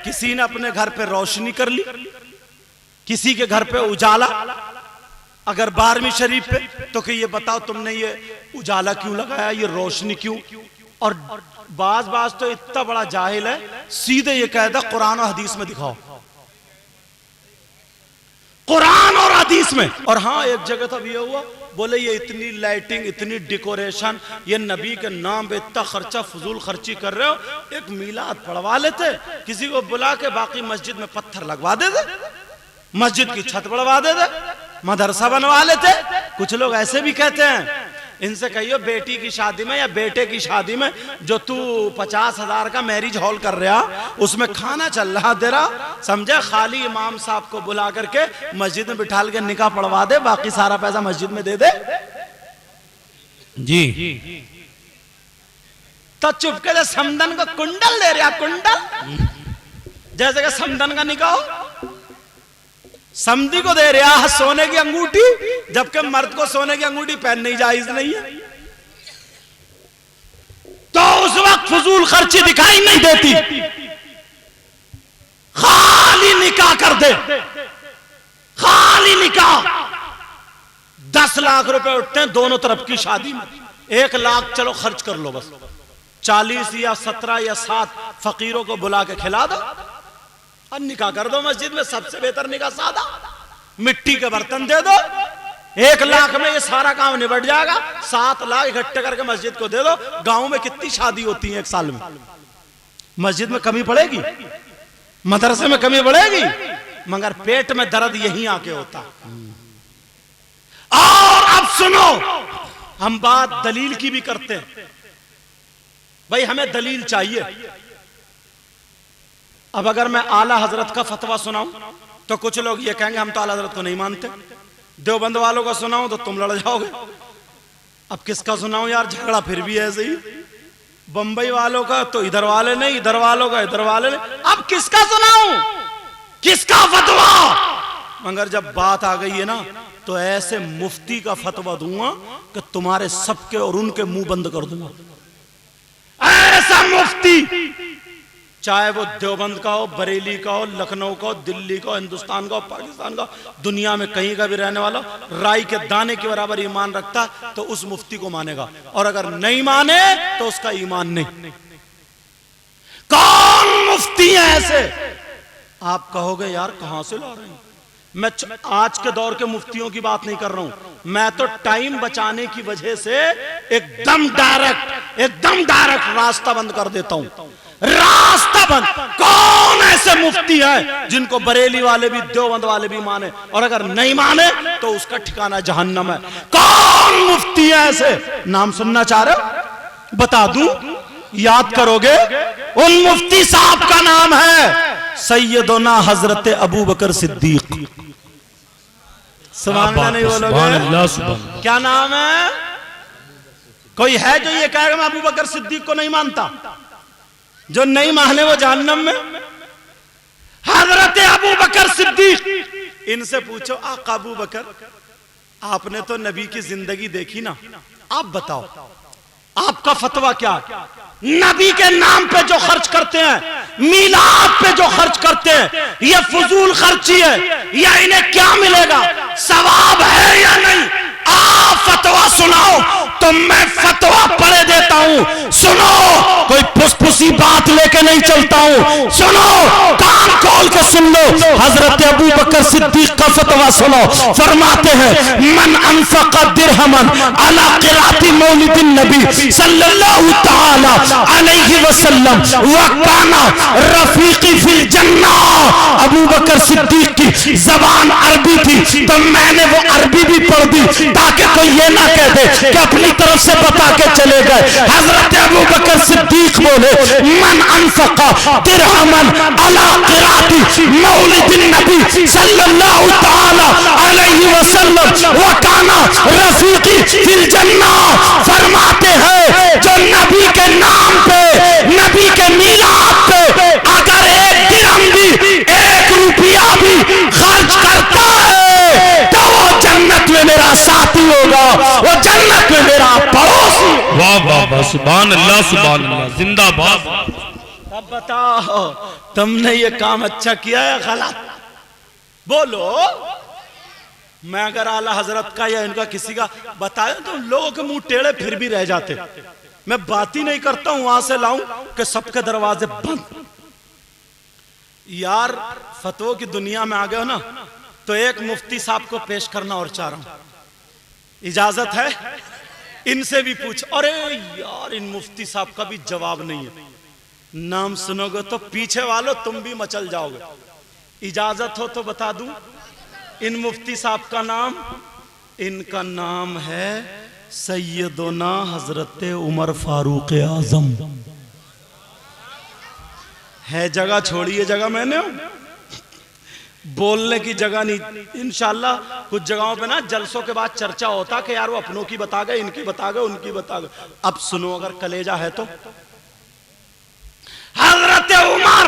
किसी ने अपने घर पे रोशनी कर ली, किसी के घर पे उजाला। अगर 12वीं शरीफ पे तो कि ये बताओ तुमने ये उजाला क्यों लगाया, ये रोशनी क्यों? और बाज तो इतना बड़ा जाहिल है, सीधे ये कहता कुरान और हदीस में दिखाओ, कुरान और हदीस में। और हाँ, एक जगह तब ये हुआ, बोले ये इतनी लाइटिंग, इतनी डेकोरेशन, ये नबी के नाम पे इतना खर्चा, फजूल खर्ची कर रहे हो, एक मीलाद पढ़वा लेते, किसी को बुला के बाकी मस्जिद में पत्थर लगवा देते, मस्जिद की छत बढ़वा देते, मदरसा बनवा लेते। कुछ लोग ऐसे भी कहते हैं, इनसे कहियो बेटी की शादी में या बेटे की शादी में जो तू 50,000 का मैरिज हॉल कर रहा, उसमें खाना चल रहा तेरा, समझे, खाली इमाम साहब को बुला करके मस्जिद में बिठाल के निकाह पढ़वा दे, बाकी सारा पैसा मस्जिद में दे दे जी। तो चुपके से समदन को कुंडल दे रहा, कुंडल जैसे कि समदन का निकाह हो। समधी को दे रहा है सोने की अंगूठी, जबकि मर्द को सोने की अंगूठी पहननी जायज नहीं है। तो उस वक्त फजूल खर्ची दिखाई नहीं देती, खाली निकाह कर दे, खाली निकाह। 10 लाख रुपए उठते हैं दोनों तरफ की शादी में, 1 लाख चलो खर्च कर लो, बस 40 या 17 या 7 फकीरों को बुला के खिला दो और निकाह कर दो मस्जिद में। सबसे बेहतर निकाह सादा, मिट्टी के बर्तन दे दो, 1 लाख में ये सारा काम निबट जाएगा। 7 लाख इकट्ठे करके मस्जिद को दे दो। गांव में कितनी शादी होती है 1 साल में? मस्जिद में कमी पड़ेगी, मदरसे में कमी पड़ेगी, मगर पेट में दर्द यहीं आके होता। और अब सुनो, हम बात दलील की भी करते हैं, भाई हमें दलील चाहिए। अब अगर मैं आला हजरत का फतवा सुनाऊं तो कुछ लोग ये कहेंगे हम तो आला हजरत को नहीं मानते। देवबंद वालों का सुनाऊं तो तुम लड़ जाओगे। अब किसका सुनाऊं यार, झगड़ा फिर भी ऐसे ही। बंबई वालों का तो इधर वाले नहीं, इधर वालों का इधर वाले नहीं। अब किसका सुनाऊं, किसका फतवा? मगर जब बात आ गई है ना, तो ऐसे मुफ्ती का फतवा दूंगा कि तुम्हारे सबके और उनके मुंह बंद कर दूंगा। ऐसा मुफ्ती, चाहे वो देवबंद का हो, बरेली का हो, लखनऊ का हो, दिल्ली का हो, हिंदुस्तान का हो, पाकिस्तान का, दुनिया में कहीं का भी रहने वाला, राई के दाने के बराबर ईमान रखता तो उस मुफ्ती को मानेगा, और अगर नहीं माने तो उसका ईमान नहीं। कौन मुफ्ती है ऐसे? आप कहोगे यार कहां से ला रहे हैं? मैं आज के दौर के मुफ्तियों की बात नहीं कर रहा हूं, मैं तो टाइम बचाने की वजह से एकदम डायरेक्ट रास्ता बंद कर देता हूं। रास्ता बंद। कौन ऐसे मुफ्ती है जिनको बरेली वाले भी, देवबंद वाले भी माने, और अगर नहीं माने तो उसका ठिकाना जहन्नम है? कौन मुफ्ती है ऐसे? नाम सुनना चाह रहे हो? बता दूं, याद करोगे? उन मुफ्ती साहब का नाम है सैयदना हजरत अबू बकर सिद्दीक। सुभान अल्लाह नहीं बोलोगे? क्या नाम है? कोई है जो ये कहेगा मैं अबू बकर सिद्दीक को नहीं मानता? जो नहीं माने वो जहन्नम में। हजरत अबू बकर सिद्दीक, इनसे पूछो आका अबू बकर, आपने तो नबी की जिंदगी देखी ना, आप बताओ आपका फतवा क्या? नबी के नाम पे जो खर्च करते हैं, मीलाद पे जो खर्च करते हैं, ये फजूल खर्ची है या इन्हें क्या मिलेगा? सवाब है या नहीं? आप फतवा सुनाओ तो मैं फतवा पढ़े देता हूं। सुनो, कोई फुसफुसी बात लेके नहीं चलता हूं। सुनो, कान खोल के सुन लो। हजरत अबू बकर सिद्दीक का फतवा सुनो। फरमाते हैं मन अनफक़ दिरहमन अला क़िराती मौलिदिन नबी सल्लल्लाहु तआला अलैहि वसल्लम व काना रफीकी फिल जन्नह। अबू बकर सिद्दीक की जबान अरबी थी तो मैंने वो अरबी भी पढ़ दी ताकि कोई ये ना कह दे कि अपनी तरफ से बता के चले गए। हजरत अबू बकर सिद्दीक बोले मन अनफक़ दिरहमन अला क़िराती मौलिदिन नबी सल्लल्लाहु तआला अलैहि वसल्लम व काना रफीकी फिल जन्नह। फरमाते हैं जो नबी के नाम पे, नबी के मीलाद पे अगर 1 दिरहम भी, 1 रुपया भी खर्च करता है तो वो जन्नत में मेरा साथी होगा, वो जन्नत में मेरा पड़ोसी। वाह वाह वाह, सुभान अल्लाह, सुभान अल्लाह, जिंदाबाद। बताओ तुमने ये काम अच्छा किया या गलत? बोलो। मैं अगर आला हजरत का या इनका किसी का बताया तो लोगों के मुंह टेढ़े फिर भी रह जाते। मैं बात ही नहीं करता हूं वहां से लाऊं कि सबके दरवाजे बंद। यार फतवों की दुनिया में आ गए हो ना, तो एक मुफ्ती साहब को पेश करना और चाह रहा हूं, इजाजत है? इनसे भी पूछ। अरे यार इन मुफ्ती साहब का भी जवाब नहीं है, नाम सुनोगे तो पीछे वालों तुम भी मचल जाओगे। इजाजत हो तो बता दूं इन मुफ्ती साहब का नाम? इनका नाम है सैयदना हजरत उमर फारूक आजम। है जगह, छोड़िए जगह मैंने बोलने की जगह नहीं। इंशाल्लाह कुछ जगहों पे ना जलसों के बाद चर्चा होता कि यार वो अपनों की बता गए, इनकी बता गए, उनकी बता गए। अब सुनो अगर कलेजा है तो। हजरत उमर,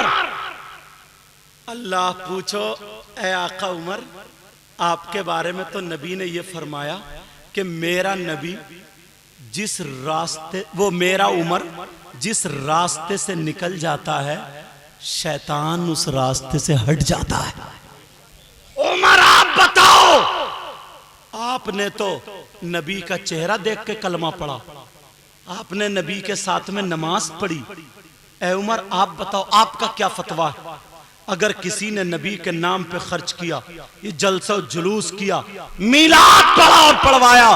अल्लाह पूछो ए आका उमर, आपके बारे में तो नबी ने ये फरमाया कि मेरा नबी जिस रास्ते, वो मेरा उमर जिस रास्ते से निकल जाता है शैतान उस रास्ते से हट जाता है। उमर आप बताओ, आपने तो नबी का चेहरा देख के कलमा पढ़ा, आपने नबी के साथ में नमाज पढ़ी। ए उमर आप बताओ आपका क्या फतवा है? अगर किसी ने नबी के नाम पे खर्च किया, ये जलसा जुलूस किया, मीलाद पढ़ा और पढ़वाया,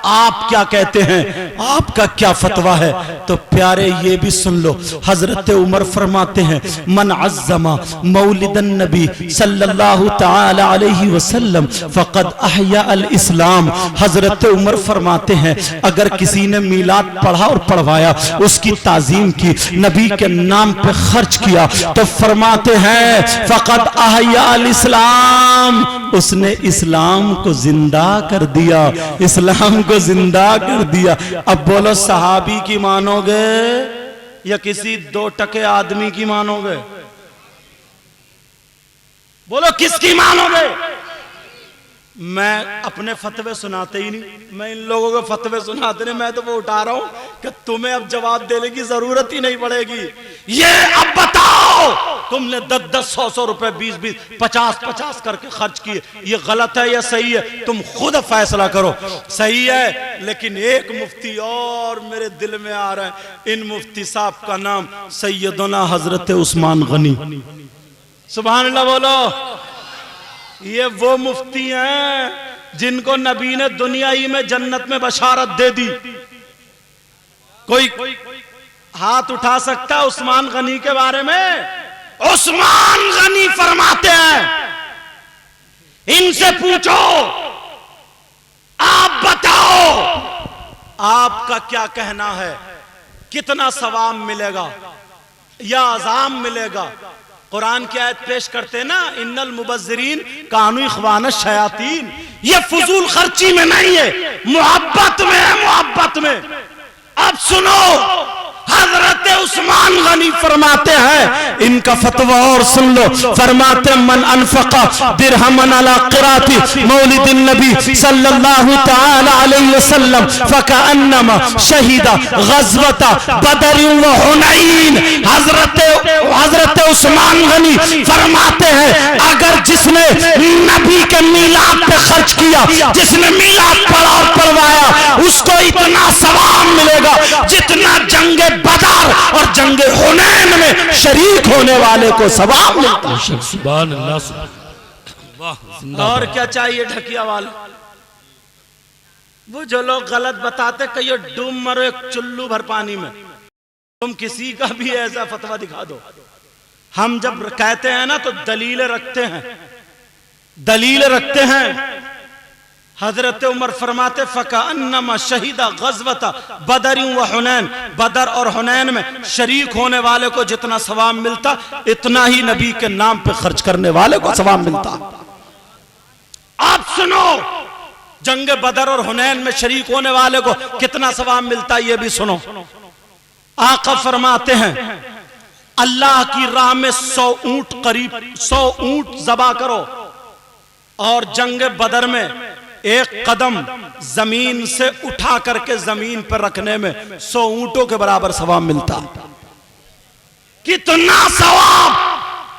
आप क्या कहते हैं? आपका क्या फतवा है? तो प्यारे ये भी सुन लो, हजरत उमर फरमाते हैं मन अज़्ज़मा मौलिदन नबी सल्लल्लाहु तआला अलैहि वसल्लम फ़क़द अहया अल इस्लाम। हजरत उमर फरमाते हैं अगर किसी ने मीलाद पढ़ा और पढ़वाया, उसकी ताजीम की, नबी के नाम पे खर्च किया, तो फरमाते हैं फ़क़द अहया अल इस्लाम, उसने इस्लाम को जिंदा कर दिया, इस्लाम को जिंदा कर दिया। अब बोलो सहाबी की मानोगे या किसी 2 टके आदमी की मानोगे? बोलो किसकी मानोगे? मैं अपने फतवे सुनाते ही नहीं, मैं इन लोगों के फतवे सुनाते नहीं, मैं तो वो उठा रहा हूं कि तुम्हें अब जवाब देने की जरूरत ही नहीं पड़ेगी। ये अब बताओ तुमने 10-10, 100-100 रुपए, 20-20, 50-50 करके खर्च किए, ये गलत है या सही है? तुम खुद फैसला करो। सही है, लेकिन एक मुफ्ती और मेरे दिल में आ रहा है, इन मुफ्ती साहब का नाम सैयदना हजरत उस्मान गनी। सुभान अल्लाह बोलो। ये वो मुफ्ती हैं जिनको नबी ने दुनिया ही में जन्नत में बशारत दे दी। कोई हाथ उठा सकता है उस्मान गनी के बारे में? उस्मान गनी फरमाते हैं, इनसे पूछो आप बताओ आपका क्या कहना है, कितना सवाब मिलेगा या अज़ाम मिलेगा? कुरान की आयत पेश करते ना, इन्नल मुबज्जिरीन कानू इख्वान शयातीन। ये फजूल खर्ची में नहीं है, मोहब्बत में है, मोहब्बत में। अब सुनो, हजरत उस्मान गनी फरमाते हैं, इनका फतवा और सुन लो। फरमाते मन अनफका दिरहमन अला क़िराती मौलिदिन नबी सल्लल्लाहु तआला अलैहि वसल्लम फकअन्नमा शहीदा ग़ज़वता बदर व हुनैन। हजरत उस्मान गनी फरमाते हैं अगर जिसने नबी के मीलाद पे खर्च किया, जिसने मीलाद पढ़ा और पढ़वाया, उसको इतना सवाब मिलेगा जितना जंगे बदर और जंगे हुनैन में शरीक होने वाले को सवाब मिलता है। सुभान अल्लाह। और क्या चाहिए ढकिया वाले? वो जो लोग गलत बताते, कहियो डूब मरो एक चुल्लू भर पानी में। तुम किसी का भी ऐसा फतवा दिखा दो। हम जब कहते हैं ना तो दलील रखते हैं, दलील रखते हैं। हजरत उमर फरमाते फकअन्नमा शहीदा ग़ज़वता बदर व हुनैन, बदर और हुनैन में शरीक होने वाले को जितना सवाब मिलता, इतना ही नबी के नाम पे खर्च करने वाले को सवाब मिलता। आप सुनो, जंग बदर और हुनैन में शरीक होने वाले को कितना सवाब मिलता, ये भी सुनो। आका फरमाते हैं अल्लाह की राह में 100 ऊंट, करीब 100 ऊंट ज़बा करो, और जंग बदर में एक कदम जमीन से उठा करके जमीन पर रखने में 100 ऊंटों के बराबर सवाब मिलता। कितना सवाब